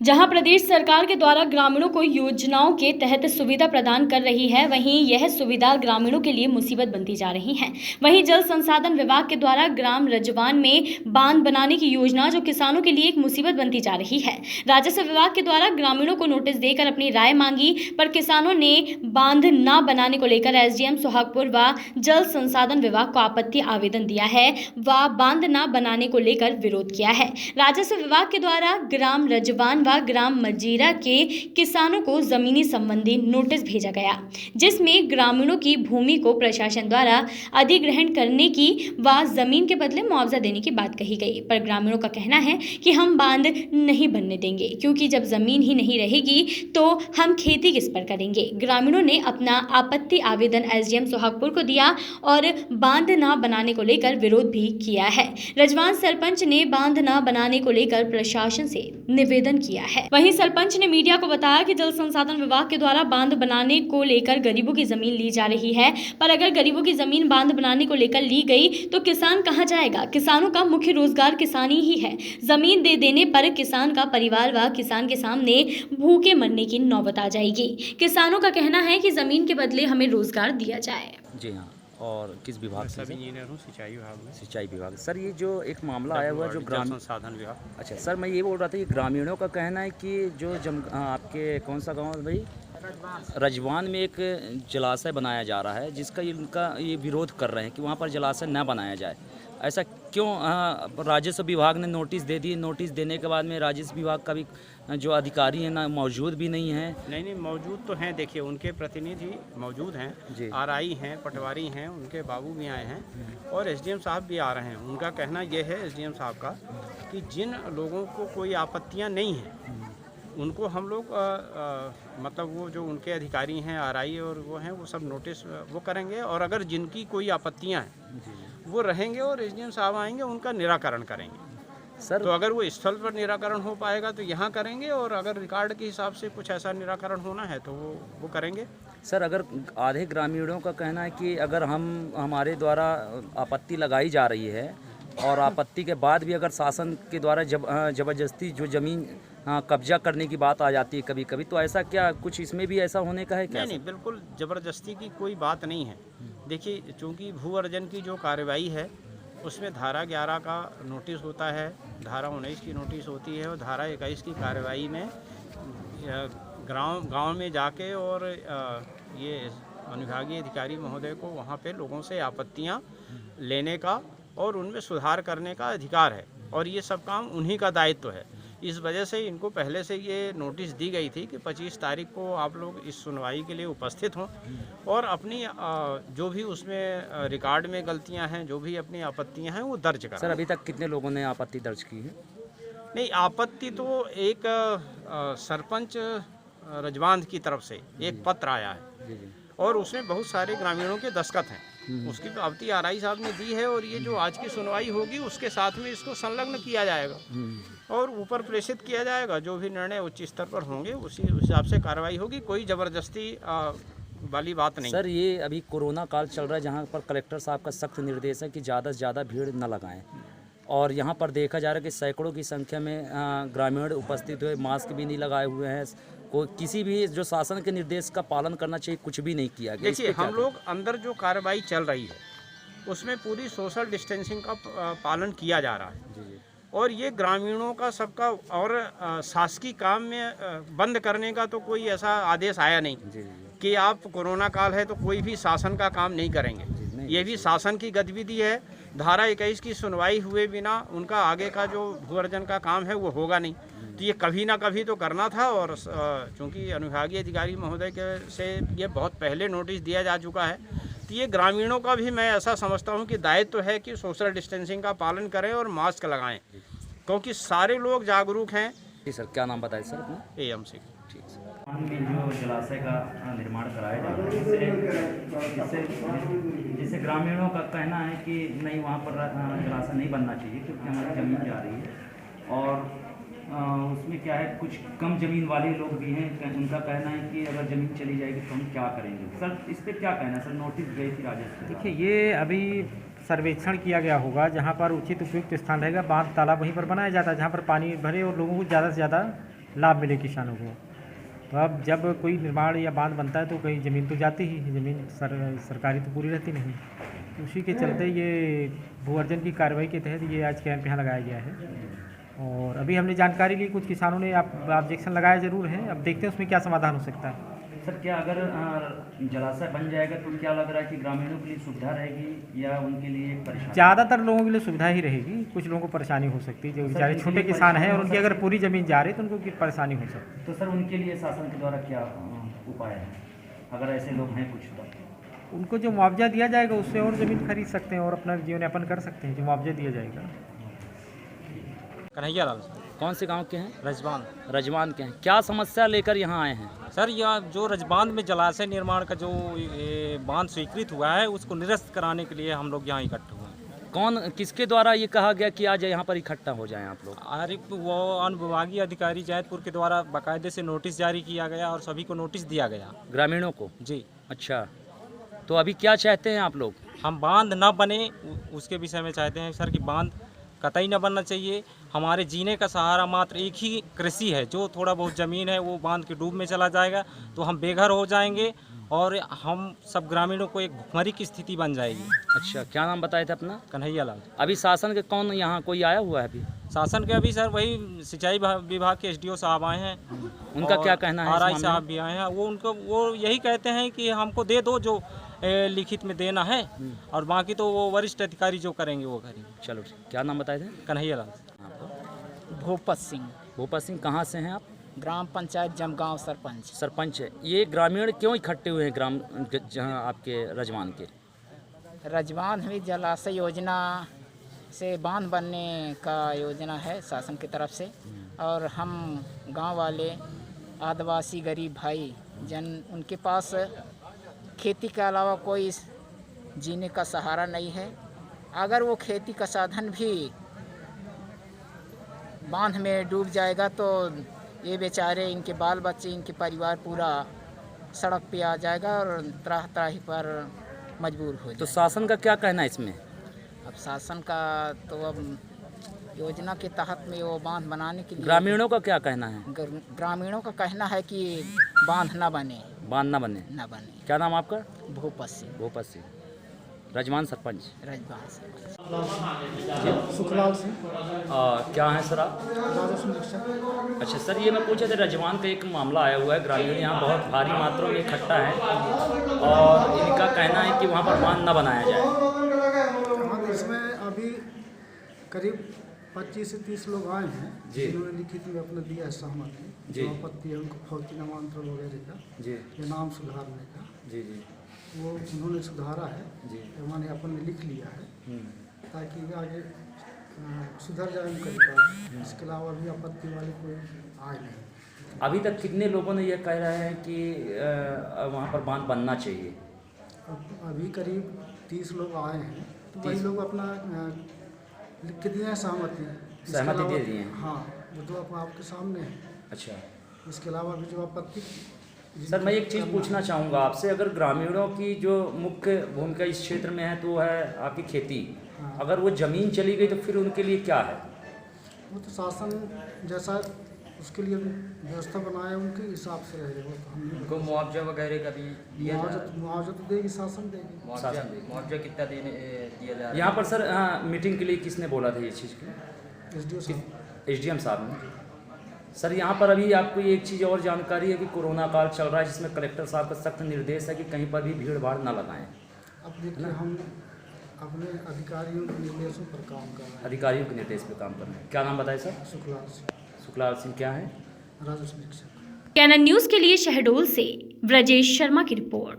जहां प्रदेश सरकार के द्वारा ग्रामीणों को योजनाओं के तहत सुविधा प्रदान कर रही है, वहीं यह सुविधा ग्रामीणों के लिए मुसीबत बनती जा रही है। वहीं जल संसाधन विभाग के द्वारा ग्राम रजवान में बांध बनाने की योजना जो किसानों के लिए एक मुसीबत बनती जा रही है। राजस्व विभाग के द्वारा ग्रामीणों को नोटिस देकर अपनी राय मांगी, पर किसानों ने बांध न बनाने को लेकर एसडीएम सोहागपुर व जल संसाधन विभाग को आपत्ति आवेदन दिया है व बांध न बनाने को लेकर विरोध किया है। राजस्व विभाग के द्वारा ग्राम रजवान व ग्राम मजीरा के किसानों को जमीनी संबंधी नोटिस भेजा गया, जिसमें ग्रामीणों की भूमि को प्रशासन द्वारा अधिग्रहण करने की व जमीन के बदले मुआवजा देने की बात कही गई। पर ग्रामीणों का कहना है कि हम बांध नहीं बनने देंगे, क्योंकि जब जमीन ही नहीं रहेगी तो हम खेती किस पर करेंगे। ग्रामीणों ने अपना आपत्ति आवेदन एसडीएम सोहागपुर को दिया और बांध न बनाने को लेकर विरोध भी किया है। रजवान सरपंच ने बांध न बनाने को लेकर प्रशासन से निवेदन किया है। वहीं सरपंच ने मीडिया को बताया कि जल संसाधन विभाग के द्वारा बांध बनाने को लेकर गरीबों की जमीन ली जा रही है, पर अगर गरीबों की जमीन बांध बनाने को लेकर ली गई तो किसान कहां जाएगा। किसानों का मुख्य रोजगार किसानी ही है। जमीन दे देने पर किसान का परिवार व किसान के सामने भूखे मरने की नौबत आ जाएगी। किसानों का कहना है कि जमीन के बदले हमें रोजगार दिया जाए। जी हाँ। और किस विभाग से? इंजीनियर हूँ, सिंचाई विभाग में। सिंचाई विभाग। सर, ये जो एक मामला आया हुआ जो ग्राम संसाधन विभाग। अच्छा सर, मैं ये बोल रहा था कि ग्रामीणों का कहना है कि जो आपके कौन सा गांव है भाई? रजवान में एक जलाशय बनाया जा रहा है, जिसका इनका ये विरोध कर रहे हैं कि वहाँ पर जलाशय न बनाया जाए। ऐसा क्यों? राजस्व विभाग ने नोटिस दे दी। नोटिस देने के बाद में राजस्व विभाग का भी जो अधिकारी हैं ना मौजूद भी नहीं है। नहीं, मौजूद तो हैं। देखिए, उनके प्रतिनिधि मौजूद हैं, आरआई हैं, पटवारी हैं, उनके बाबू भी आए हैं और एसडीएम साहब भी आ रहे हैं। उनका कहना यह है एसडीएम साहब का कि जिन लोगों को कोई आपत्तियां नहीं हैं उनको हम लोग मतलब वो जो उनके अधिकारी हैं, आरआई और वो हैं, वो सब नोटिस वो करेंगे, और अगर जिनकी कोई आपत्तियां हैं वो रहेंगे और एसडीएम साहब आएंगे, उनका निराकरण करेंगे। सर, तो अगर वो स्थल पर निराकरण हो पाएगा तो यहाँ करेंगे, और अगर रिकॉर्ड के हिसाब से कुछ ऐसा निराकरण होना है तो वो करेंगे। सर, अगर आधे ग्रामीणों का कहना है कि अगर हमारे द्वारा आपत्ति लगाई जा रही है और आपत्ति के बाद भी अगर शासन के द्वारा जबरदस्ती जो ज़मीन कब्जा करने की बात आ जाती है कभी कभी, तो ऐसा क्या कुछ इसमें भी ऐसा होने का है क्या? नहीं, बिल्कुल ज़बरदस्ती की कोई बात नहीं है। देखिए, चूँकि भू अर्जन की जो कार्रवाई है उसमें धारा 11 का नोटिस होता है, धारा 19 की नोटिस होती है, और धारा 21 की कार्रवाई में गांव में जाके और ये अनुविभागीय अधिकारी महोदय को वहाँ पे लोगों से आपत्तियाँ लेने का और उनमें सुधार करने का अधिकार है, और ये सब काम उन्हीं का दायित्व है। इस वजह से इनको पहले से ये नोटिस दी गई थी कि 25 तारीख को आप लोग इस सुनवाई के लिए उपस्थित हों और अपनी जो भी उसमें रिकॉर्ड में गलतियां हैं, जो भी अपनी आपत्तियां हैं, वो दर्ज करें। सर, अभी तक कितने लोगों ने आपत्ति दर्ज की है? नहीं, आपत्ति तो एक सरपंच रजवान की तरफ से एक पत्र आया है और उसमें बहुत सारे ग्रामीणों के दस्तखत हैं। उसकी तो आपत्ति आरआई साहब ने दी है, और ये जो आज की सुनवाई होगी उसके साथ में इसको संलग्न किया जाएगा और ऊपर प्रेषित किया जाएगा। जो भी निर्णय उच्च स्तर पर होंगे उसी हिसाब से कार्रवाई होगी। कोई ज़बरदस्ती वाली बात नहीं। सर, ये अभी कोरोना काल चल रहा है, जहाँ पर कलेक्टर साहब का सख्त निर्देश है कि ज़्यादा से ज़्यादा भीड़ न लगाएं, और यहाँ पर देखा जा रहा है कि सैकड़ों की संख्या में ग्रामीण उपस्थित हुए, मास्क भी नहीं लगाए हुए हैं। कोई किसी भी जो शासन के निर्देश का पालन करना चाहिए कुछ भी नहीं किया गया। देखिए, हम लोग अंदर जो कार्रवाई चल रही है उसमें पूरी सोशल डिस्टेंसिंग का पालन किया जा रहा है, और ये ग्रामीणों का सबका, और शासकीय काम में बंद करने का तो कोई ऐसा आदेश आया नहीं कि आप कोरोना काल है तो कोई भी शासन का काम नहीं करेंगे। ये भी शासन की गतिविधि है। धारा 21 की सुनवाई हुए बिना उनका आगे का जो भू अर्जन का काम है वो होगा नहीं, तो ये कभी ना कभी तो करना था। और चूँकि अनुविभागीय अधिकारी महोदय के से ये बहुत पहले नोटिस दिया जा चुका है, तो ये ग्रामीणों का भी मैं ऐसा समझता हूँ कि दायित्व है कि सोशल डिस्टेंसिंग का पालन करें और मास्क लगाएं, क्योंकि सारे लोग जागरूक हैं। जी सर, क्या नाम बताए सर अपना? AM सिंह। ठीक है। जो जलाशय का निर्माण कराया जा रहा है, जिससे ग्रामीणों का कहना है कि नहीं, वहाँ पर जलाशय नहीं बनना चाहिए क्योंकि हमारी ज़मीन जा रही है, और उसमें क्या है, कुछ कम ज़मीन वाले लोग भी हैं, उनका कहना है कि अगर ज़मीन चली जाएगी तो हम क्या करेंगे। सर, इस पर क्या कहना है? सर, नोटिस गई थी राजस्व। देखिए, ये अभी सर्वेक्षण किया गया होगा, जहाँ पर उचित उपयुक्त स्थान रहेगा बांध तालाब वहीं पर बनाया जाता है जहाँ पर पानी भरे और लोगों को ज़्यादा से ज़्यादा लाभ मिले किसानों को। तो अब जब कोई निर्माण या बांध बनता है तो कहीं ज़मीन तो जाती ही, ज़मीन सरकारी तो पूरी रहती नहीं। तो उसी के चलते ये भू अर्जन की कार्रवाई के तहत ये आज कैंप यहाँ लगाया गया है। और अभी हमने जानकारी ली, कुछ किसानों ने ऑब्जेक्शन लगाया ज़रूर है, अब देखते हैं उसमें क्या समाधान हो सकता है। सर क्या अगर जलाशय बन जाएगा तो क्या लग रहा है कि ग्रामीणों के लिए सुविधा रहेगी या उनके लिए एक परेशानी? ज़्यादातर लोगों के लिए सुविधा ही रहेगी, कुछ लोगों को परेशानी हो सकती है। जो बेचारे छोटे किसान हैं और उनकी अगर पूरी ज़मीन जा रही है तो उनको परेशानी हो सकती है। तो सर उनके लिए शासन के द्वारा क्या उपाय है, अगर ऐसे लोग हैं कुछ तो? उनको जो मुआवजा दिया जाएगा उससे और ज़मीन खरीद सकते हैं और अपना जीवन यापन कर सकते हैं, जो मुआवजा दिया जाएगा। कन्हैया लाल कौन से गांव के हैं? रजवान। रजवान के हैं। क्या समस्या लेकर यहाँ आए हैं? सर यह जो रजबांध में जलाशय निर्माण का जो बांध स्वीकृत हुआ है उसको निरस्त कराने के लिए हम लोग यहाँ इकट्ठे हुए हैं। कौन, किसके द्वारा ये कहा गया कि आज यहाँ पर इकट्ठा हो जाएं आप लोग? अरे वो अनुविभागीय अधिकारी जैतपुर के द्वारा बाकायदे से नोटिस जारी किया गया और सभी को नोटिस दिया गया। ग्रामीणों को? जी। अच्छा, तो अभी क्या चाहते हैं आप लोग? हम बांध न बने उसके विषय में चाहते हैं सर कि बांध कतई न बनना चाहिए। हमारे जीने का सहारा मात्र एक ही कृषि है, जो थोड़ा बहुत ज़मीन है वो बांध के डूब में चला जाएगा तो हम बेघर हो जाएंगे और हम सब ग्रामीणों को एक भुखमरी की स्थिति बन जाएगी। अच्छा, क्या नाम बताए थे अपना? कन्हैया लाल। अभी शासन के कौन यहाँ कोई आया हुआ है अभी? शासन के अभी सर वही सिंचाई विभाग के एसडीओ साहब आए हैं। उनका क्या कहना है? आरआई साहब भी आए हैं। वो यही कहते हैं कि हमको दे दो जो लिखित में देना है और बाकी तो वो वरिष्ठ अधिकारी जो करेंगे वो करेंगे। चलो, क्या नाम बताए थे? कन्हैया लाल। भूपत सिंह, भूपत सिंह, कहाँ से हैं आप? ग्राम पंचायत जमगांव सरपंच। सरपंच है। ये ग्रामीण क्यों इकट्ठे हुए हैं ग्राम जहाँ आपके रजवान के? रजवान में जलाशय योजना से बांध बनने का योजना है शासन की तरफ से, और हम गांव वाले आदिवासी गरीब भाई जन उनके पास खेती के अलावा कोई जीने का सहारा नहीं है। अगर वो खेती का साधन भी बांध में डूब जाएगा तो ये बेचारे, इनके बाल बच्चे, इनके परिवार पूरा सड़क पे आ जाएगा और त्राह त्राही पर मजबूर हो जाएगा। तो शासन का क्या कहना है इसमें? अब शासन का तो अब योजना के तहत में वो बांध बनाने के लिए, ग्रामीणों का क्या कहना है? ग्रामीणों का कहना है कि बांध ना बने। बांध ना बने? ना बने। क्या नाम आपका? भूपत सिंह, भूपत सिंह, रजवान सरपंच। रजवान से। सुखलाल सिंह, क्या है सर आप? राजस्व निरीक्षक। अच्छा सर, ये मैं पूछा था, रजवान का एक मामला आया हुआ है, ग्रामीण यहाँ बहुत भारी मात्रा में इकट्ठा है और इनका कहना है कि वहाँ पर बांध न बनाया जाए। हाँ, इसमें अभी करीब 25 से 30 लोग आए हैं जिन्होंने लिखित में अपना दिया है सहमति, जो आपत्ति है उनको फौजी नामांतरण वगैरह का जी, या नाम सुधारने का, जी जी, वो उन्होंने सुधारा है जी, उन्होंने अपन ने लिख लिया है ताकि आगे सुधर जाए उनका रिकॉर्ड। इसके अलावा भी आपत्ति वाले कोई आए नहीं। अभी तक कितने लोगों ने यह कह रहे हैं कि वहाँ पर बांध बनना चाहिए? अभी करीब 30 लोग आए हैं, तो वही लोग अपना लिख के दिए हैं सहमति दे दिए हैं। हाँ, वो तो आपके सामने है। अच्छा, इसके अलावा भी जो आपत्ति। सर मैं एक चीज़ पूछना चाहूँगा आपसे, अगर ग्रामीणों की जो मुख्य भूमिका इस क्षेत्र में है तो है आपकी खेती, अगर वो ज़मीन चली गई तो फिर उनके लिए क्या है? वो तो शासन जैसा उसके लिए व्यवस्था बनाया उनके हिसाब से रहेगा। तो हम उनको मुआवजा वगैरह का भी दिया जा रहा है? मुआवजा तो देगी, शासन देगी। मुआवजा कितना दिया जा रहा है? यहाँ पर सर मीटिंग के लिए किसने बोला था ये चीज़ की? एसडीओ साहब। एसडीएम साहब ने। सर यहाँ पर अभी आपको एक चीज़ और जानकारी है कि कोरोना काल चल रहा है, जिसमें कलेक्टर साहब का सख्त निर्देश है कि कहीं पर भी भीड़ भाड़ ना लगाएं। अब देखिए, हम अपने अधिकारियों के निर्देशों पर काम कर रहे हैं। अधिकारियों के निर्देश पर काम कर रहे हैं। क्या नाम बताए सर? शुक्लाल सिंह, शुक्लाल सिंह, क्या है? राजस्व निरीक्षक। कैनन न्यूज़ के लिए शहडोल से ब्रजेश शर्मा की रिपोर्ट।